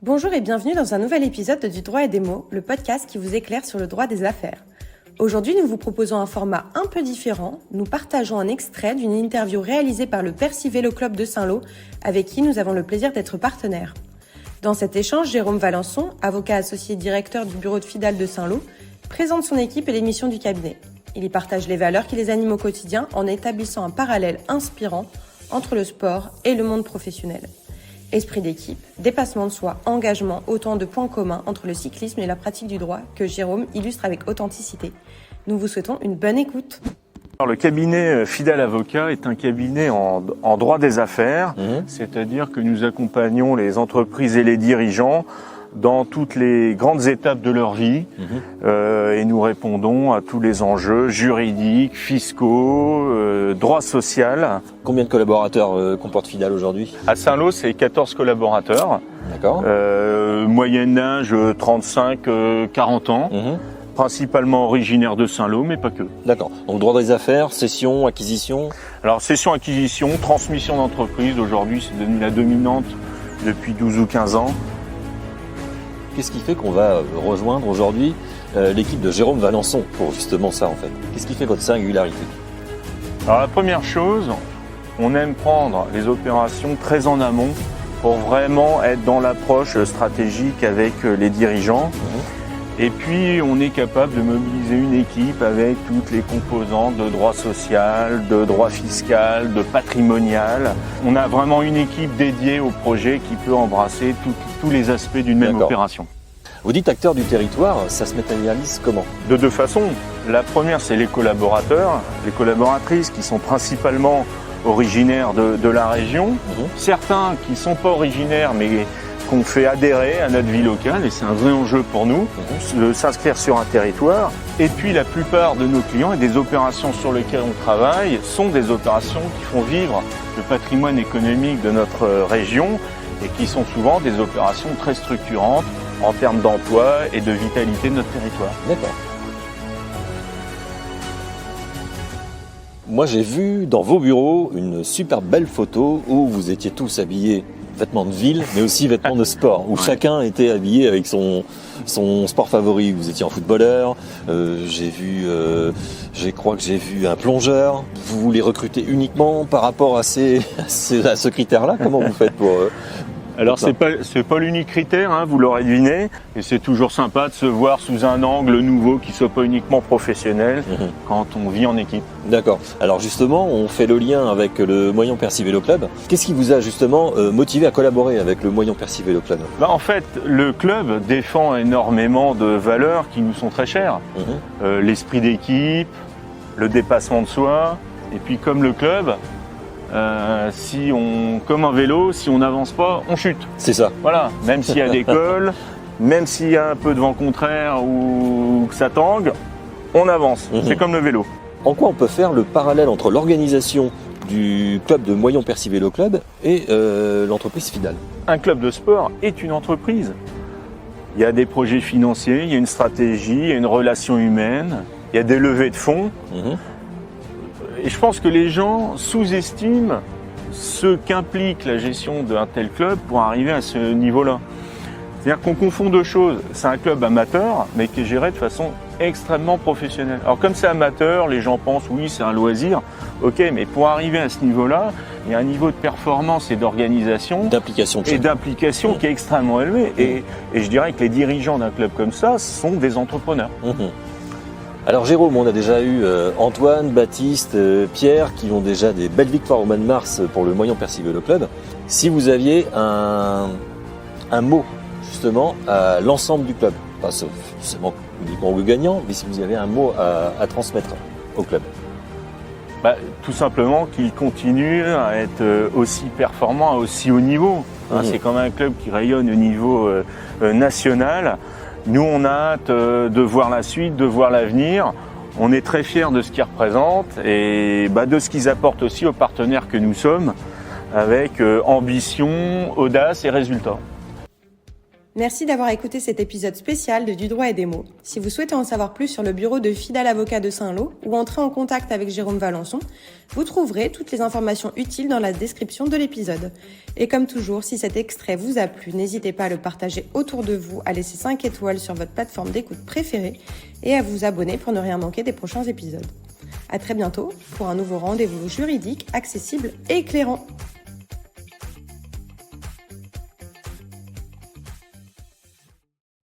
Bonjour et bienvenue dans un nouvel épisode de Du droit et des mots, le podcast qui vous éclaire sur le droit des affaires. Aujourd'hui, nous vous proposons un format un peu différent. Nous partageons un extrait d'une interview réalisée par le Percy Vélo Club de Saint-Lô, avec qui nous avons le plaisir d'être partenaires. Dans cet échange, Jérôme Valençon, avocat associé directeur du bureau de Fidal de Saint-Lô, présente son équipe et les missions du cabinet. Il y partage les valeurs qui les animent au quotidien en établissant un parallèle inspirant entre le sport et le monde professionnel. Esprit d'équipe, dépassement de soi, engagement, autant de points communs entre le cyclisme et la pratique du droit que Jérôme illustre avec authenticité. Nous vous souhaitons une bonne écoute. Alors, le cabinet Fidal Avocat est un cabinet en droit des affaires, c'est-à-dire que nous accompagnons les entreprises et les dirigeants dans toutes les grandes étapes de leur vie et nous répondons à tous les enjeux juridiques, fiscaux, droit social. Combien de collaborateurs comporte Fidal aujourd'hui ? À Saint-Lô, c'est 14 collaborateurs. D'accord. Moyenne d'âge 35-40 ans. Principalement originaire de Saint-Lô, mais pas que. D'accord. Donc droit des affaires, cession, acquisition. Alors cession-acquisition, transmission d'entreprise, aujourd'hui c'est devenu la dominante depuis 12 ou 15 ans. Qu'est-ce qui fait qu'on va rejoindre aujourd'hui l'équipe de Jérôme Valençon pour justement ça en fait ? Qu'est-ce qui fait votre singularité ? Alors la première chose, on aime prendre les opérations très en amont pour vraiment être dans l'approche stratégique avec les dirigeants. Et puis, on est capable de mobiliser une équipe avec toutes les composantes de droit social, de droit fiscal, de patrimonial. On a vraiment une équipe dédiée au projet qui peut embrasser tous les aspects d'une même opération. Vous dites acteur du territoire, ça se matérialise comment ? De deux façons. La première, c'est les collaborateurs, les collaboratrices qui sont principalement originaires de la région. Certains qui ne sont pas originaires, mais qu'on fait adhérer à notre vie locale, et c'est un vrai enjeu pour nous, de s'inscrire sur un territoire. Et puis la plupart de nos clients et des opérations sur lesquelles on travaille sont des opérations qui font vivre le patrimoine économique de notre région et qui sont souvent des opérations très structurantes en termes d'emploi et de vitalité de notre territoire. D'accord. Moi j'ai vu dans vos bureaux une super belle photo où vous étiez tous habillés vêtements de ville, mais aussi vêtements de sport, où chacun était habillé avec son sport favori. Vous étiez en footballeur, je crois que j'ai vu un plongeur. Vous les recrutez uniquement par rapport à ce critère-là ? Comment vous faites pour... Alors c'est pas l'unique critère, vous l'aurez deviné, et c'est toujours sympa de se voir sous un angle nouveau qui soit pas uniquement professionnel quand on vit en équipe. D'accord. Alors justement, on fait le lien avec le Moyen Percy Vélo Club. Qu'est-ce qui vous a justement motivé à collaborer avec le Moyen Percy Vélo Club ? En fait, le club défend énormément de valeurs qui nous sont très chères. L'esprit d'équipe, le dépassement de soi, et puis comme le club, comme un vélo, si on n'avance pas, on chute. C'est ça. Voilà, même s'il y a des cols, même s'il y a un peu de vent contraire ou que ça tangue, on avance. C'est comme le vélo. En quoi on peut faire le parallèle entre l'organisation du club de Moyen Percy Vélo Club et l'entreprise Fidal ? Un club de sport est une entreprise. Il y a des projets financiers, il y a une stratégie, il y a une relation humaine, il y a des levées de fonds. Et je pense que les gens sous-estiment ce qu'implique la gestion d'un tel club pour arriver à ce niveau-là. C'est-à-dire qu'on confond deux choses. C'est un club amateur, mais qui est géré de façon extrêmement professionnelle. Alors comme c'est amateur, les gens pensent oui, c'est un loisir. Ok, mais pour arriver à ce niveau-là, il y a un niveau de performance et d'organisation d'implication qui est extrêmement élevé. Et je dirais que les dirigeants d'un club comme ça sont des entrepreneurs. Alors Jérôme, on a déjà eu Antoine, Baptiste, Pierre qui ont déjà des belles victoires au mois de mars pour le Moyen Percy Vélo Club. Si vous aviez un mot justement à l'ensemble du club, pas forcément uniquement aux gagnants, mais si vous avez un mot à transmettre au club. Tout simplement qu'il continue à être aussi performant, à aussi haut niveau. C'est quand même un club qui rayonne au niveau national. Nous, on a hâte de voir la suite, de voir l'avenir. On est très fiers de ce qu'ils représentent et de ce qu'ils apportent aussi aux partenaires que nous sommes, avec ambition, audace et résultats. Merci d'avoir écouté cet épisode spécial de Du droit et des mots. Si vous souhaitez en savoir plus sur le bureau de Fidal Avocat de Saint-Lô ou entrer en contact avec Jérôme Valençon, vous trouverez toutes les informations utiles dans la description de l'épisode. Et comme toujours, si cet extrait vous a plu, n'hésitez pas à le partager autour de vous, à laisser 5 étoiles sur votre plateforme d'écoute préférée et à vous abonner pour ne rien manquer des prochains épisodes. À très bientôt pour un nouveau rendez-vous juridique, accessible et éclairant.